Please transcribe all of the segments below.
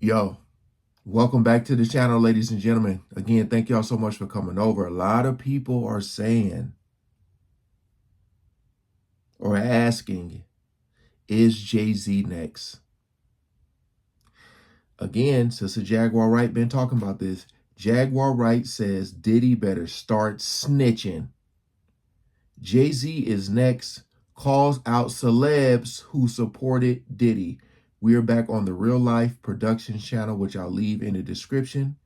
Yo, welcome back to the channel, ladies and gentlemen. Again, thank y'all so much for coming over. A lot of people are saying or asking, is Jay-Z next? Again, Sister Jaguar Wright been talking about this. Jaguar Wright says Diddy better start snitching. Jay-Z is next, calls out celebs who supported Diddy. We are back on the Real Life Productions channel, which I'll leave in the description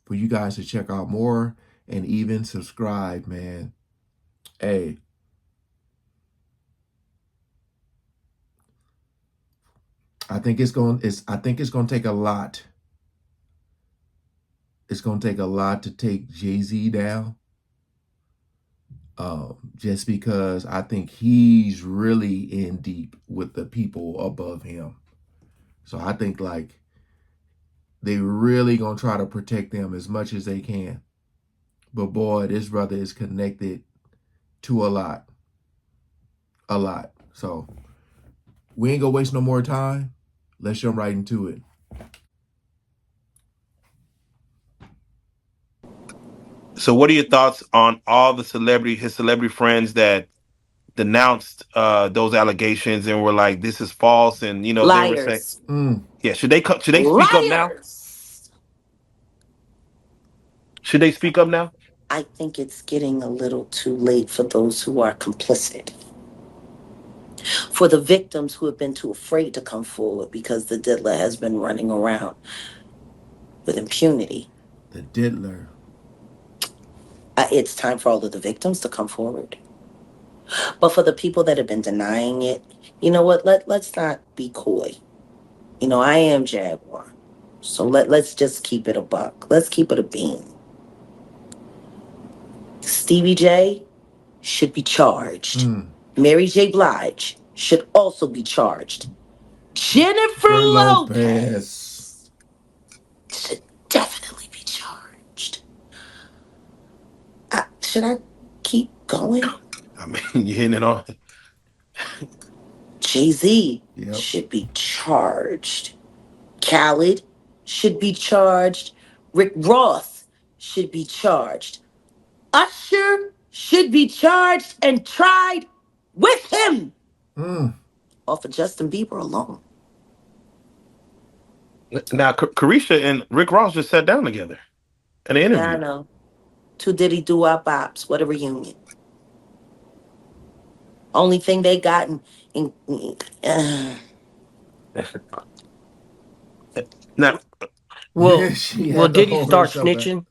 for you guys to check out more and even subscribe, man. Hey, I think it's going to take a lot. It's going to take a lot to take Jay-Z down. Just because I think he's really in deep with the people above him. So I think like they really gonna try to protect them as much as they can. But boy, this brother is connected to a lot. A lot. So we ain't gonna waste no more time. Let's jump right into it. So, what are your thoughts on all the his celebrity friends that denounced those allegations and were like, "This is false," and they were saying, Liars. "Yeah, should they come? Should they speak up now? Liars. Should they speak up now?" I think it's getting a little too late for those who are complicit. For the victims who have been too afraid to come forward because the diddler has been running around with impunity. The diddler. It's time for all of the victims to come forward. But for the people that have been denying it, you know what? Let's not be coy. I am Jaguar. So let's just keep it a buck. Let's keep it a bean. Stevie J should be charged. Mary J. Blige should also be charged. Jennifer For Lopez. Lopez should definitely be charged. Should I keep going? I mean, you're hitting it on. Jay-Z Yep. should be charged. Khaled should be charged. Rick Ross should be charged. Usher should be charged and tried with him. Off of Justin Bieber alone. Now, Carisha and Rick Ross just sat down together in an Yeah, I interview. know. Two Diddy doo-wop bops. What a reunion. Only thing they got Now, Will She Will had to Diddy hold start herself back. snitching?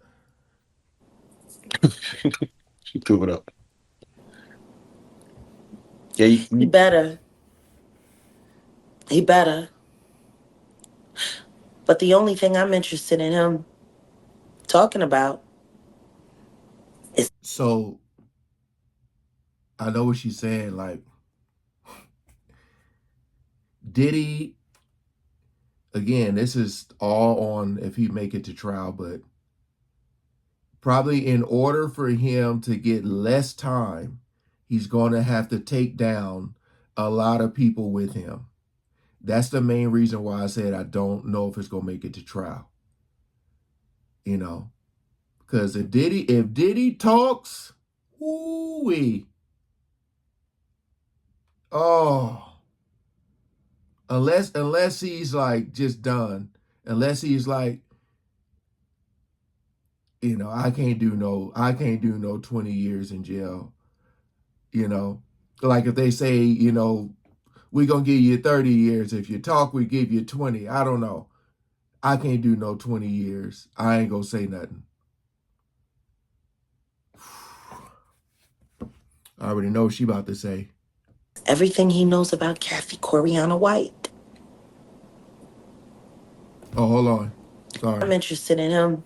she threw it up. Yeah, he better. He better. But the only thing I'm interested in him talking about is So I know what she's saying. Like Diddy, again, this is all on if he make it to trial, but probably in order for him to get less time, he's going to have to take down a lot of people with him. That's the main reason why I said I don't know if it's going to make it to trial. Because if Diddy talks, ooh-wee. Oh, unless he's like just done, unless he's like, I can't do no 20 years in jail. Like if they say, we're gonna give you 30 years. If you talk, we give you 20. I don't know. I can't do no 20 years. I ain't gonna say nothing. I already know what she about to say. everything he knows about Kathy Coriana White. Oh, hold on. Sorry. I'm interested in him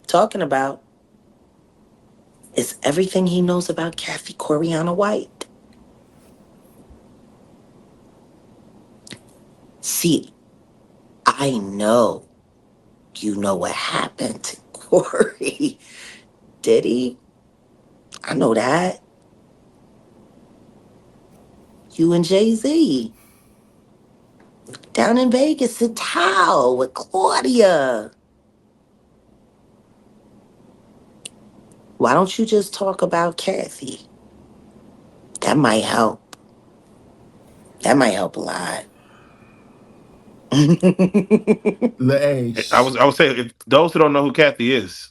talking about is everything he knows about Kathy Coriana White. See, I know you know what happened to Corey. Diddy, I know that. You and Jay-Z. Down in Vegas at Tao with Claudia. Why don't you just talk about Kathy? That might help. That might help a lot. Hey, I would say if those who don't know who Kathy is,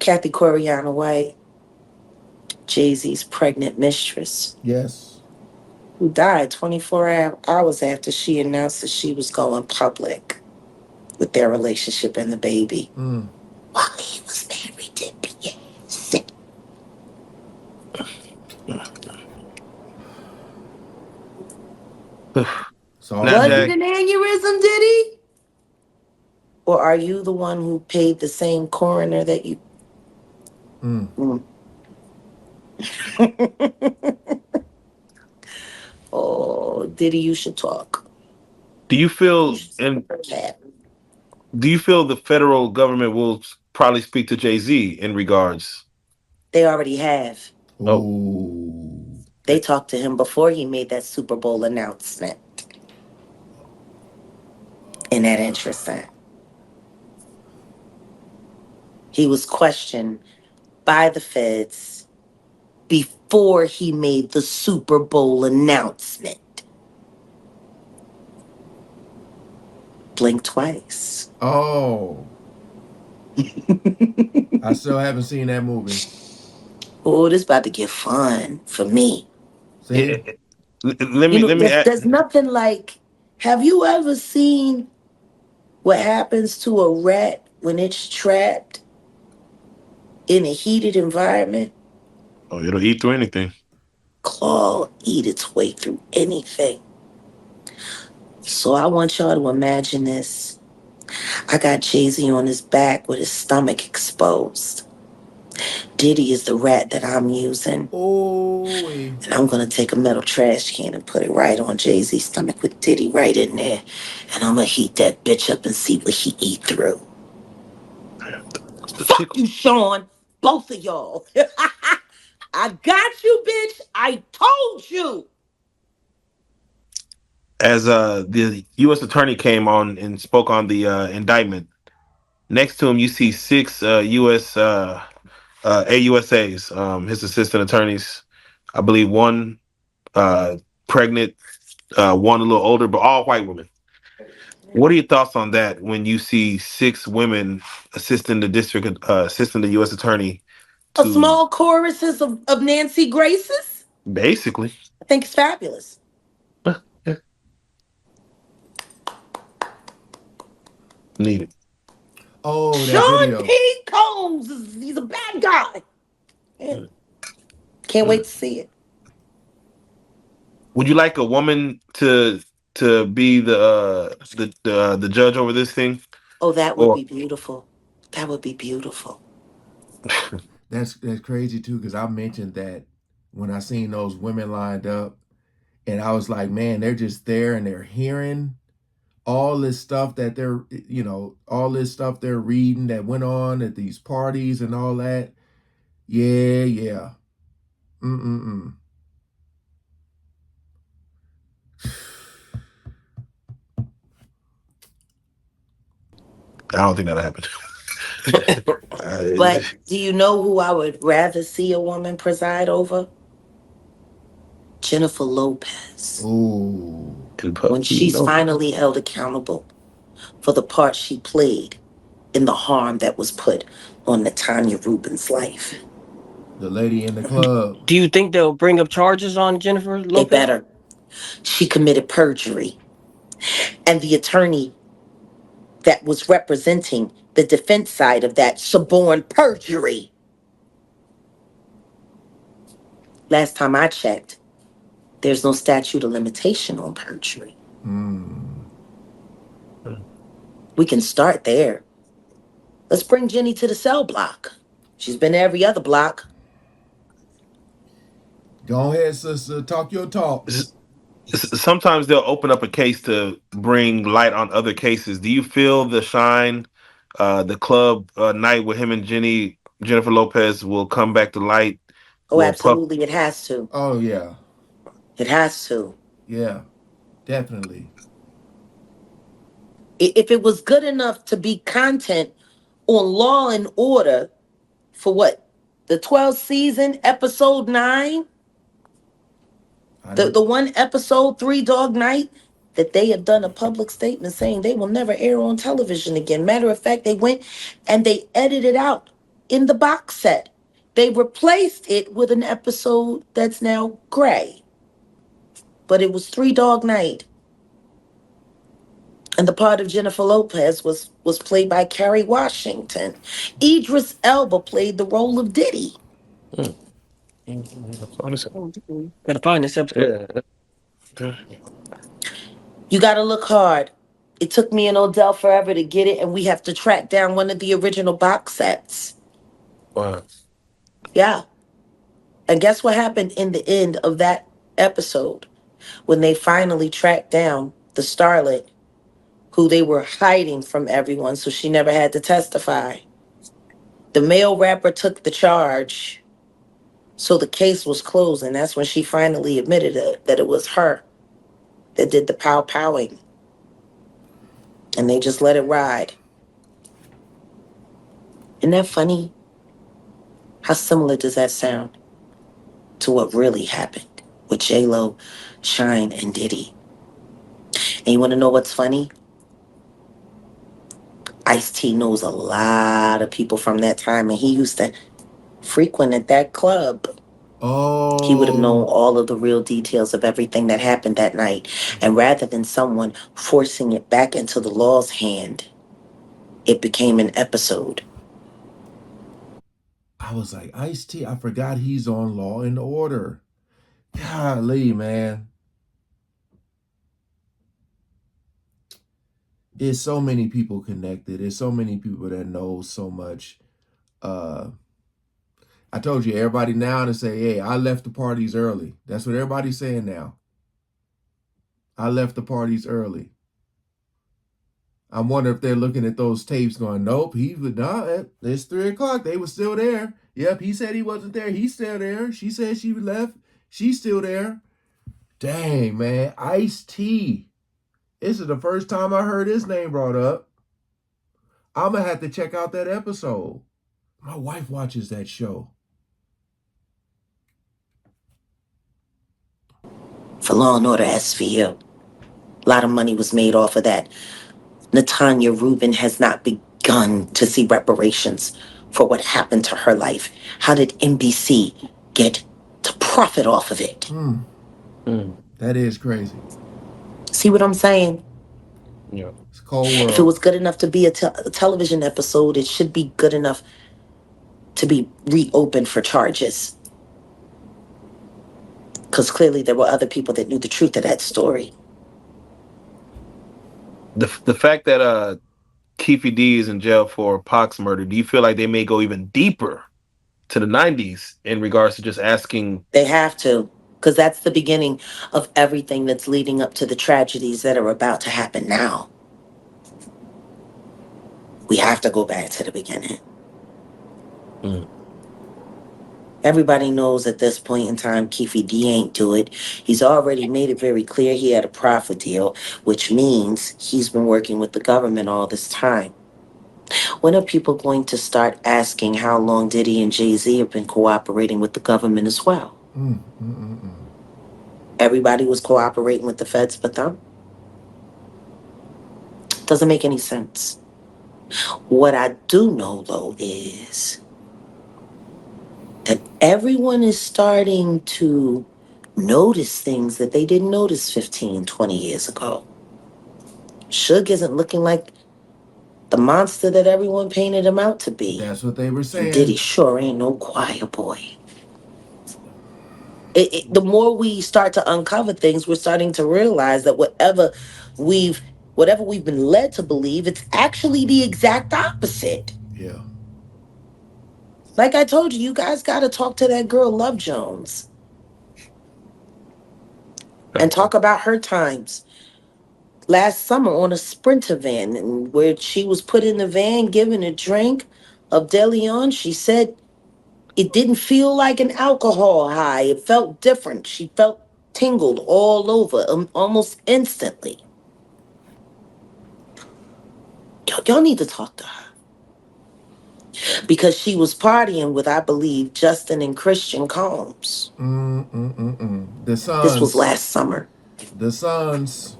Kathy Coriana White, Jay-Z's pregnant mistress, yes. who died 24 hours after she announced that she was going public with their relationship and the baby. Mm. While he was married to Beyonce. Sorry, now Was it man. Jag, an aneurysm, Diddy? Or are you the one who paid the same coroner that you... Mm. Mm. Oh, Diddy, you should talk. do you You feel should talk and about that. do you feel the federal government will probably speak to Jay-Z in regards? They already have. Oh, Ooh. They talked to him before he made that Super Bowl announcement. Isn't that interesting? He was questioned by the feds before he made the Super Bowl announcement. Blink twice. Oh, I still haven't seen that movie. Oh, this about to get fun for me. See? let You me know, let me add, there's nothing like. Have you ever seen what happens to a rat when it's trapped in a heated environment? oh, it'll eat through anything. Claw eat its way through anything. So I want y'all to imagine this. I got Jay-Z on his back with his stomach exposed. Diddy is the rat that I'm using. Oh, And I'm gonna take a metal trash can and put it right on Jay-Z's stomach with Diddy right in there. And I'm gonna heat that bitch up and see what he eat through. What's the Fuck tickle? you, Sean. Both of y'all. I got you, bitch. I told you. As the U.S. attorney came on and spoke on the indictment, next to him you see six U.S. AUSAs, his assistant attorneys. I believe one pregnant, one a little older, but all white women. What are your thoughts on that when you see six women assisting the U.S. attorney A to small choruses of Nancy Graces. basically I think it's fabulous. yeah, need it? oh, that Sean video. P. Combs, he's a bad guy. Yeah. Can't wait to see it. Would you like a woman to be the judge over this thing, Oh, that would or be beautiful. That would be beautiful. That's crazy too, because I mentioned that when I seen those women lined up, and I was like, man, they're just there and they're hearing all this stuff that they're, all this stuff they're reading that went on at these parties and all that. Yeah, yeah. Mm-mm-mm. I don't think that'll happen. But do you know who I would rather see a woman preside over? Jennifer Lopez. Ooh. And When Puffy, she's finally held accountable for the part she played in the harm that was put on Natanya Rubin's life. The lady in the club. Do you think they'll bring up charges on Jennifer They Lopez? better. She committed perjury. And the attorney that was representing the defense side of that suborned perjury. Last time I checked, there's no statute of limitation on perjury. Mm. We can start there. Let's bring Jenny to the cell block. She's been to every other block. Go ahead, sister. Talk your talk. sometimes they'll open up a case to bring light on other cases. Do you feel the Shine, the club night with him and Jennifer Lopez will come back to light? Oh, Will Puff? absolutely, it has to. Oh, yeah. It has to. Yeah. Definitely. If it was good enough to be content on Law and Order for what? The 12th season, episode 9? I The know. one episode, Three Dog Night, that they have done a public statement saying they will never air on television again. Matter of fact, they went and they edited out in the box set. They replaced it with an episode that's now gray. But it was Three Dog Night. And the part of Jennifer Lopez was played by Kerry Washington. Idris Elba played the role of Diddy. Gotta find this episode. Yeah. You gotta look hard. It took me and Odell forever to get it, and we have to track down one of the original box sets. Wow. Yeah. And guess what happened in the end of that episode when they finally tracked down the starlet who they were hiding from everyone so she never had to testify? The male rapper took the charge, so the case was closed, and that's when she finally admitted that it was her that did the powing. And they just let it ride. Isn't that funny? How similar does that sound to what really happened with J-Lo, Shine, and Diddy? And you want to know what's funny? Ice-T knows a lot of people from that time, and he used to frequent at that club. He would have known Oh, all of the real details of everything that happened that night. And rather than someone forcing it back into the law's hand, it became an episode. I was like, Ice-T, I forgot he's on Law and Order. Golly, man. There's so many people connected. There's so many people that know so much. Uh I told you, everybody now to say, hey, I left the parties early. That's what everybody's saying now. I left the parties early. I'm wondering if they're looking at those tapes going, nope, it's 3 o'clock. They were still there. Yep, he said he wasn't there. He's still there. She said she left. She's still there. Dang, man. Ice-T. This is the first time I heard his name brought up. I'm going to have to check out that episode. My wife watches that show. For Law and Order SVU. A lot of money was made off of that. Natanya Rubin has not begun to see reparations for what happened to her life. How did NBC get to profit off of it? That is crazy. See what I'm saying? Yeah. It's a cold If it world. was good enough to be a television episode, it should be good enough to be reopened for charges. Because clearly there were other people that knew the truth of that story. The fact that Keefe D is in jail for Pac's murder, do you feel like they may go even deeper to the 90s in regards to just asking? They have to, because that's the beginning of everything that's leading up to the tragedies that are about to happen now. We have to go back to the beginning. Everybody knows at this point in time, Keefe D ain't do it. He's already made it very clear he had a profit deal, which means he's been working with the government all this time. When are people going to start asking how long Diddy and Jay-Z have been cooperating with the government as well? Everybody was cooperating with the feds but them? Doesn't make any sense. What I do know, though, is that everyone is starting to notice things that they didn't notice 15, 20 years ago. Suge isn't looking like the monster that everyone painted him out to be. That's what they were saying. Diddy sure ain't no choir boy. The more we start to uncover things, we're starting to realize that whatever we've been led to believe, it's actually the exact opposite. Yeah. Like I told you, you guys got to talk to that girl, Love Jones, and talk about her times last summer on a Sprinter van, and where she was put in the van given a drink of DeLeon. She said it didn't feel like an alcohol high. It felt different. She felt tingled all over almost instantly. Y'all need to talk to her. Because she was partying with, I believe, Justin and Christian Combs. The This was Sons. last summer. The Sons.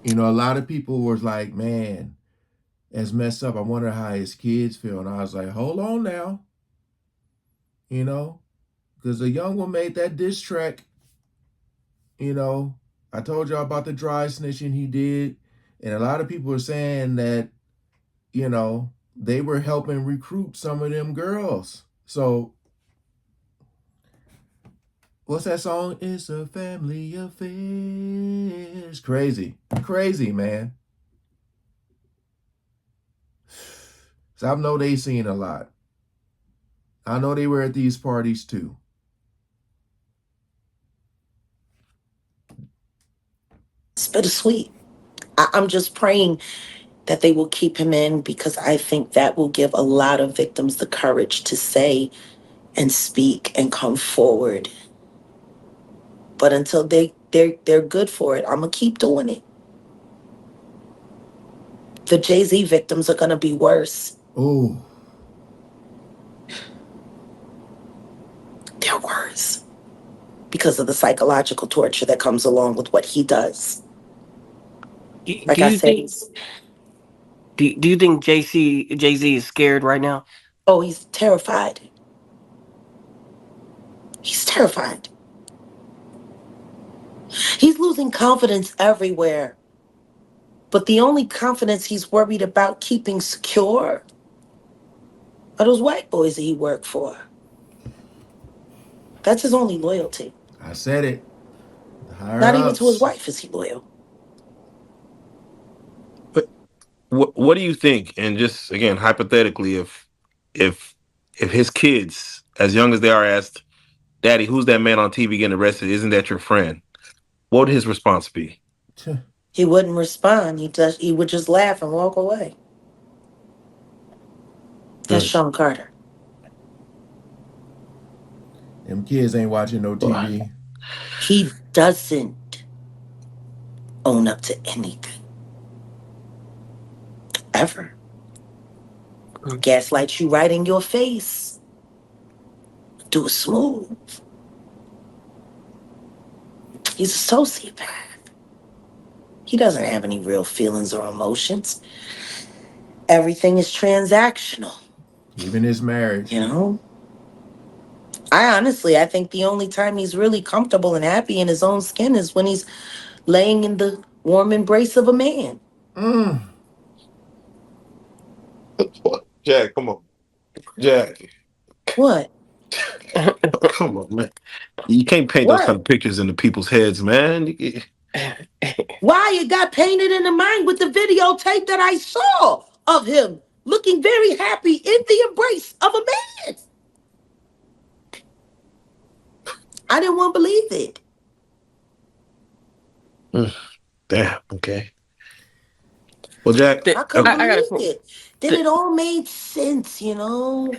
You know, a lot of people was like, man, that's messed up. I wonder how his kids feel. And I was like, hold on now. You know, because the young one made that diss track. You know, I told y'all about the dry snitching he did. And a lot of people are saying that, you know, they were helping recruit some of them girls. So, what's that song? It's a family affair. It's crazy. Crazy, man. So I know they seen a lot. I know they were at these parties too. It's bittersweet. I'm just praying that they will keep him in, because I think that will give a lot of victims the courage to say and speak and come forward. But until they're good for it, I'm gonna keep doing it. The Jay-Z victims are gonna be worse. Oh, They're worse because of the psychological torture that comes along with what he does. Like Do I you said, think do you think Jay-Z is scared right now? oh, he's terrified. He's terrified. He's losing confidence everywhere. But the only confidence he's worried about keeping secure are those white boys that he worked for. That's his only loyalty. I said it. The higher Not even to his ups. wife is he loyal. But what do you think? And just again, hypothetically, if if his kids, as young as they are, asked, "Daddy, who's that man on TV getting arrested? Isn't that your friend?" What would his response be? He wouldn't respond. He would just laugh and walk away. That's Mm. Sean Carter. Them kids ain't watching no TV. He doesn't own up to anything. Ever. Gaslight you right in your face. Do it smooth. He's a sociopath. He doesn't have any real feelings or emotions. Everything is transactional, Even his marriage. you know? I think the only time he's really comfortable and happy in his own skin is when he's laying in the warm embrace of a man. Mm. Jack, come on, Jack, What? come on, man. You can't paint those kind What? of pictures into people's heads, man. Why it got painted in the mind with the videotape that I saw of him looking very happy in the embrace of a man. I didn't want to believe it. Damn. Okay. Well, Jack. I couldn't I got a believe it. Then it all made sense, you know?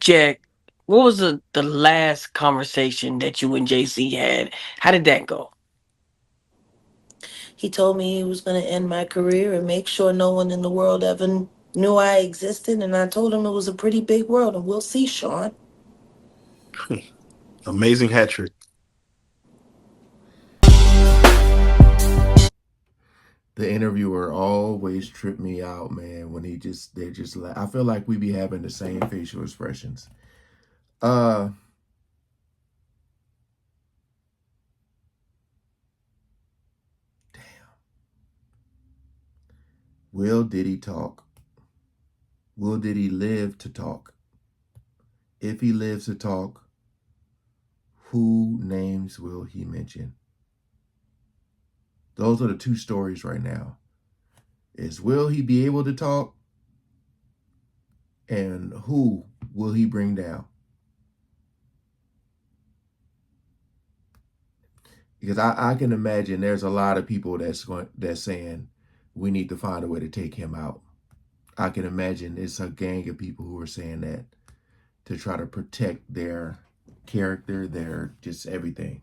Jack. What was the last conversation that you and JC had? How did that go? He told me he was going to end my career and make sure no one in the world ever knew I existed. And I told him it was a pretty big world. And we'll see, Sean. Amazing hat trick. The interviewer always tripped me out, man, when they just I feel like we be having the same facial expressions. Damn. Will Diddy talk? Will Diddy live to talk? If he lives to talk, who names will he mention? Those are the two stories right now. Is will he be able to talk? And who will he bring down? Because I can imagine there's a lot of people that's saying we need to find a way to take him out. I can imagine it's a gang of people who are saying that to try to protect their character. They're just everything.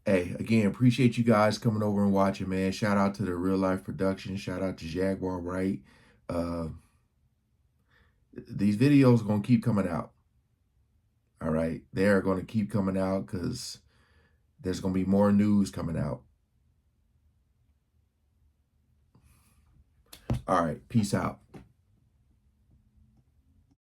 Hey, again, appreciate you guys coming over and watching, man. Shout out to the Real Life Production. Shout out to Jaguar Wright. These videos are going to keep coming out. All right. They're going to keep coming out because there's going to be more news coming out. All right. Peace out.